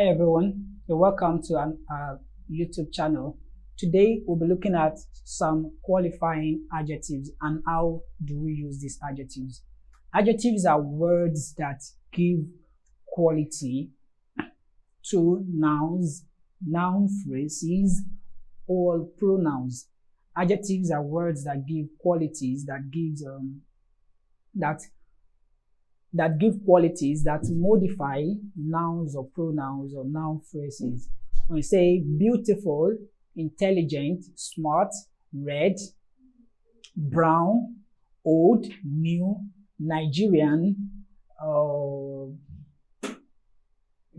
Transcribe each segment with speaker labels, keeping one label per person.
Speaker 1: Hi everyone, you're welcome to our YouTube channel. Today we'll be looking at some qualifying adjectives and how do we use these adjectives. Adjectives are words that give quality to nouns, noun phrases, or pronouns. Adjectives are words that give qualities, that give qualities that modify nouns or pronouns or noun phrases. When we say beautiful, intelligent, smart, red, brown, old, new, Nigerian,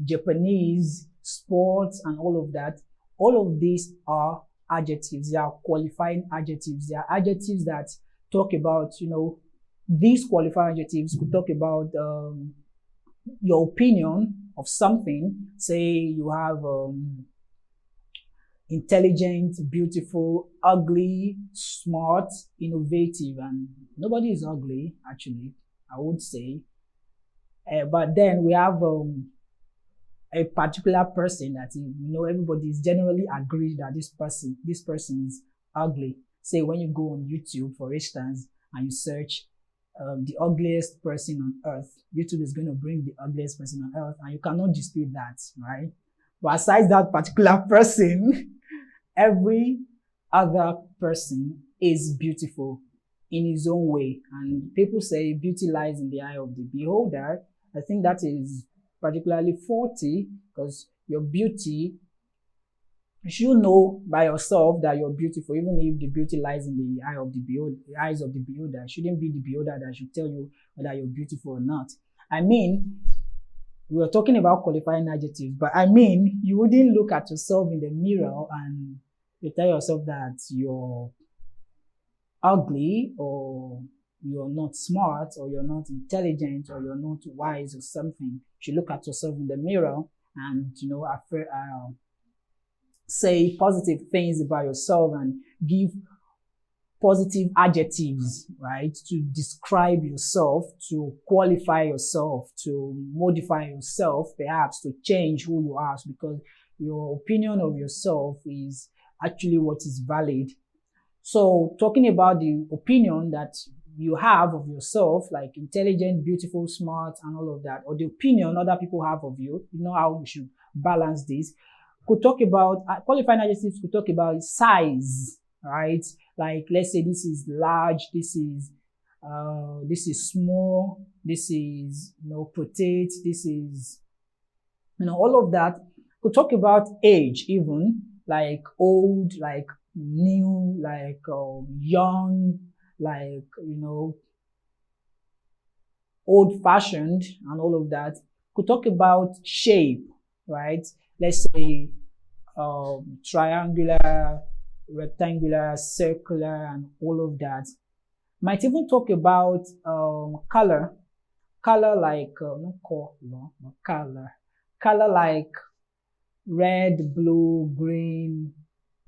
Speaker 1: Japanese, sports, and all of that, all of these are adjectives. They are qualifying adjectives. They are adjectives that talk about, these qualifying adjectives could talk about your opinion of something. Say you have intelligent, beautiful, ugly, smart, innovative, and nobody is ugly, actually, I would say. But then we have a particular person that, everybody is generally agreed that this person is ugly. Say when you go on YouTube, for instance, and you search the ugliest person on earth, YouTube is going to bring the ugliest person on earth, and you cannot dispute that, right? But aside that particular person, every other person is beautiful in his own way. And people say beauty lies in the eye of the beholder. I think that is particularly faulty, because your beauty, you should know by yourself that you're beautiful, even if the beauty lies in the eye of the beholder, the eyes of the beholder. It shouldn't be the beholder that should tell you whether you're beautiful or not. I mean, we are talking about qualifying adjectives, but I mean, you wouldn't look at yourself in the mirror and you tell yourself that you're ugly, or you're not smart, or you're not intelligent, or you're not wise or something. You should look at yourself in the mirror and, say positive things about yourself and give positive adjectives, right, to describe yourself, to qualify yourself, to modify yourself, perhaps to change who you are, because your opinion of yourself is actually what is valid. So talking about the opinion that you have of yourself, like intelligent, beautiful, smart, and all of that, or the opinion other people have of you, how we should balance this. Could talk about qualifying adjectives. Could talk about size, right? Like, let's say this is large, this is small, this is petite, this is all of that. Could talk about age, even like old, like new, like young, like old-fashioned, and all of that. Could talk about shape, right? Let's say triangular, rectangular, circular, and all of that. Might even talk about color like color like red, blue, green,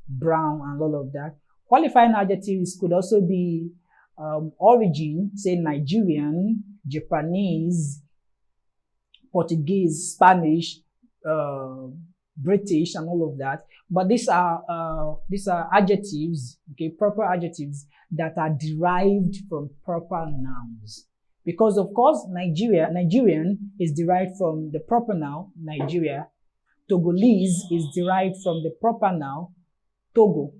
Speaker 1: brown, and all of that. Qualifying adjectives could also be origin, say Nigerian, Japanese, Portuguese, Spanish, British, and all of that. But these are adjectives, okay, proper adjectives that are derived from proper nouns. Because of course, Nigerian is derived from the proper noun, Nigeria. Togolese is derived from the proper noun, Togo.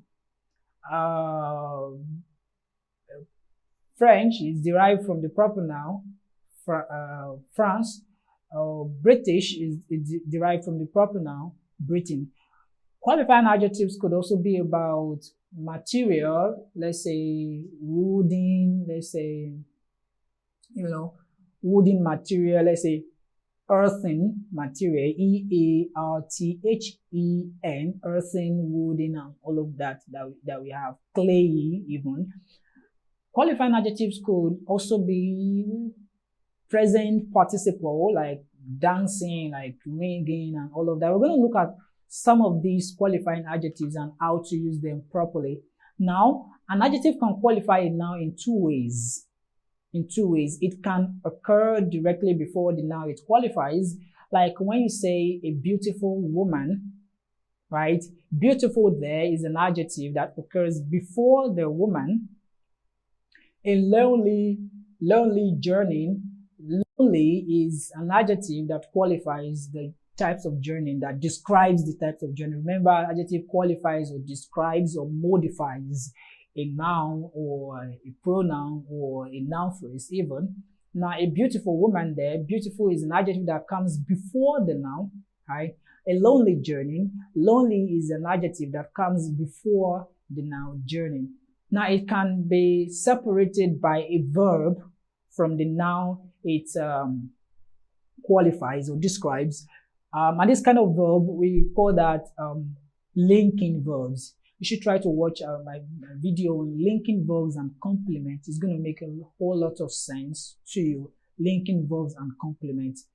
Speaker 1: French is derived from the proper noun, France. British is derived from the proper noun, Britain. Qualifying adjectives could also be about material, let's say wooden, let's say, wooden material, let's say earthen material, E-A-R-T-H-E-N, earthen, wooden, and all of that we have, clayey even. Qualifying adjectives could also be present participle, like dancing, like ringing, and all of that. We're going to look at some of these qualifying adjectives and how to use them properly. Now, an adjective can qualify a noun in two ways. It can occur directly before the noun it qualifies, Like when you say a beautiful woman, right? Beautiful there is an adjective that occurs before the woman. A lonely journey. Lonely is an adjective that qualifies the types of journey, that describes the types of journey. Remember, adjective qualifies or describes or modifies a noun or a pronoun or a noun phrase even. Now, a beautiful woman there, beautiful is an adjective that comes before the noun, right? A lonely journey, lonely is an adjective that comes before the noun journey. Now, it can be separated by a verb from the noun it qualifies or describes. And this kind of verb, we call that linking verbs. You should try to watch my video on linking verbs and complements. It's going to make a whole lot of sense to you. Linking verbs and complements.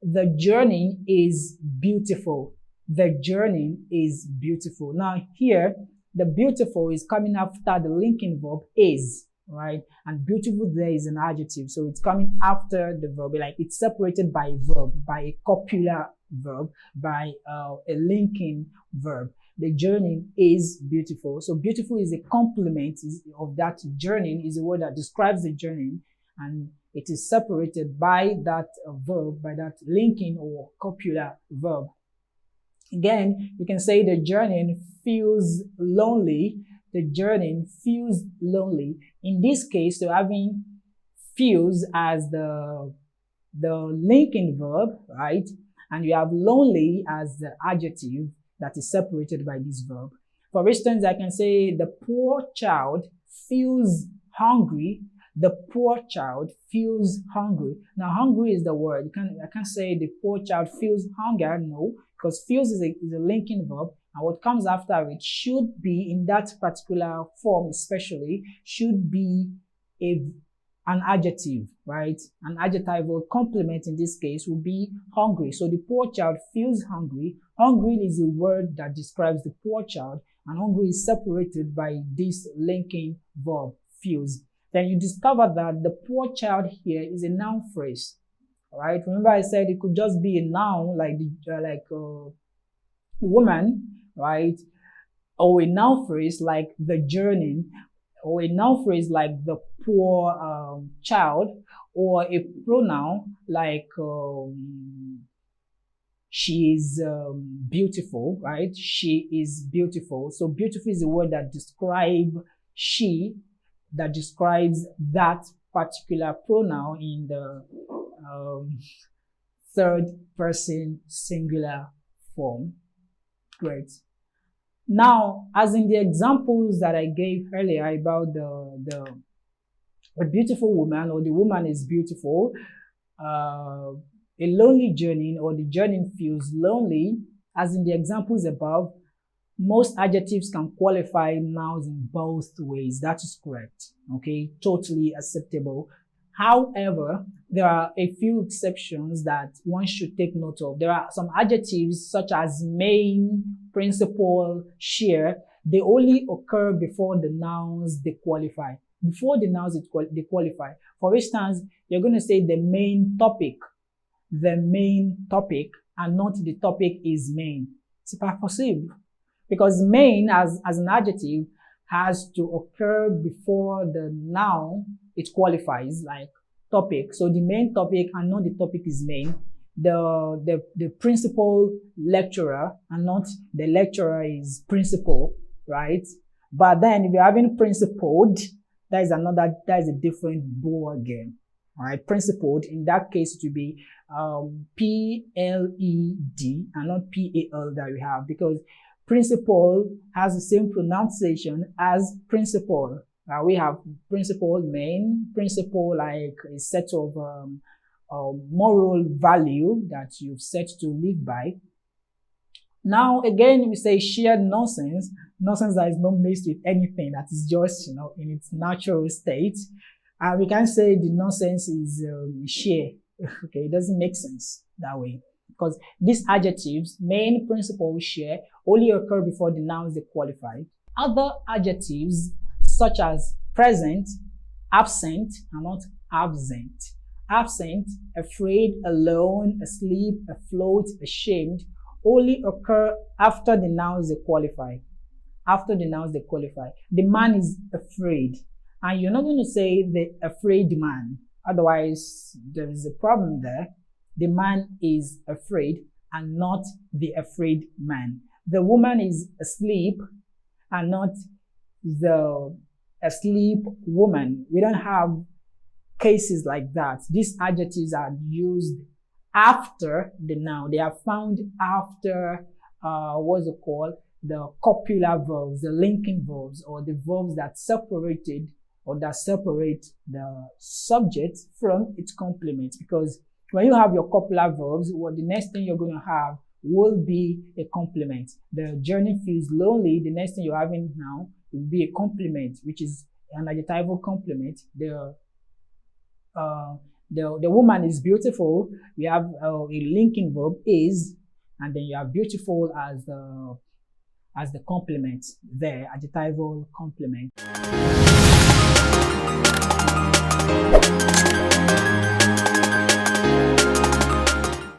Speaker 1: The journey is beautiful. The journey is beautiful. Now here, the beautiful is coming after the linking verb is, right? And beautiful there is an adjective. So it's coming after the verb, like it's separated by a verb, by a copular verb, by a linking verb. The journey is beautiful. So beautiful is a complement of that journey, is a word that describes the journey, and it is separated by that verb, by that linking or copular verb. Again, you can say the journey feels lonely. The journey feels lonely. In this case, so having feels as the linking verb, right? And you have lonely as the adjective that is separated by this verb. For instance, I can say the poor child feels hungry. The poor child feels hungry. Now, hungry is the word. I can't say the poor child feels hunger. No, because feels is a linking verb. And what comes after it should be, in that particular form especially, should be an adjective, right? An adjectival complement in this case would be hungry. So the poor child feels hungry. Hungry is a word that describes the poor child, and hungry is separated by this linking verb, feels. Then you discover that the poor child here is a noun phrase, right? Remember I said it could just be a noun like woman, right? Or a noun phrase like the journey, or a noun phrase like the poor child, or a pronoun like she is beautiful, right? She is beautiful. So beautiful is a word that describes she, that describes that particular pronoun in the third person singular form. Great. Now, as in the examples that I gave earlier about the beautiful woman, or the woman is beautiful, a lonely journey, or the journey feels lonely, as in the examples above, most adjectives can qualify nouns in both ways. That is correct. Okay, totally acceptable. However, there are a few exceptions that one should take note of. There are some adjectives such as main, principal, share. They only occur before the nouns they qualify. Before the nouns they qualify. For instance, you're going to say the main topic. The main topic, and not the topic is main. C'est pas possible. Because main as an adjective has to occur before the noun it qualifies, like topic. So the main topic and not the topic is main. The principal lecturer and not the lecturer is principal, right? But then if you're having principled, that is a different ball game. All right, principled, in that case it will be P-L-E-D and not P-A-L that we have, because principal has the same pronunciation as principal. We have principal, main, principal like a set of moral value that you've set to live by. Now again, we say shared nonsense, nonsense that is not mixed with anything, that is just, in its natural state. We can say the nonsense is share. Okay, it doesn't make sense that way, because these adjectives, main, principal, share, only occur before the nouns they qualify. Other adjectives such as present, absent, and not absent, absent, afraid, alone, asleep, afloat, ashamed only occur after the nouns they qualify. After the nouns they qualify. The man is afraid. And you're not going to say the afraid man. Otherwise, there is a problem there. The man is afraid and not the afraid man. The woman is asleep and not the asleep woman. We don't have cases like that. These adjectives are used after the noun. They are found after, what's it called? The copular verbs, the linking verbs, or the verbs that separated or that separate the subject from its complement. Because when you have your copular verbs, what the next thing you're going to have will be a complement. The journey feels lonely. The next thing you're having now will be a complement, which is an adjectival complement. The woman is beautiful. We have a linking verb is, and then you have beautiful as the complement there, adjectival complement.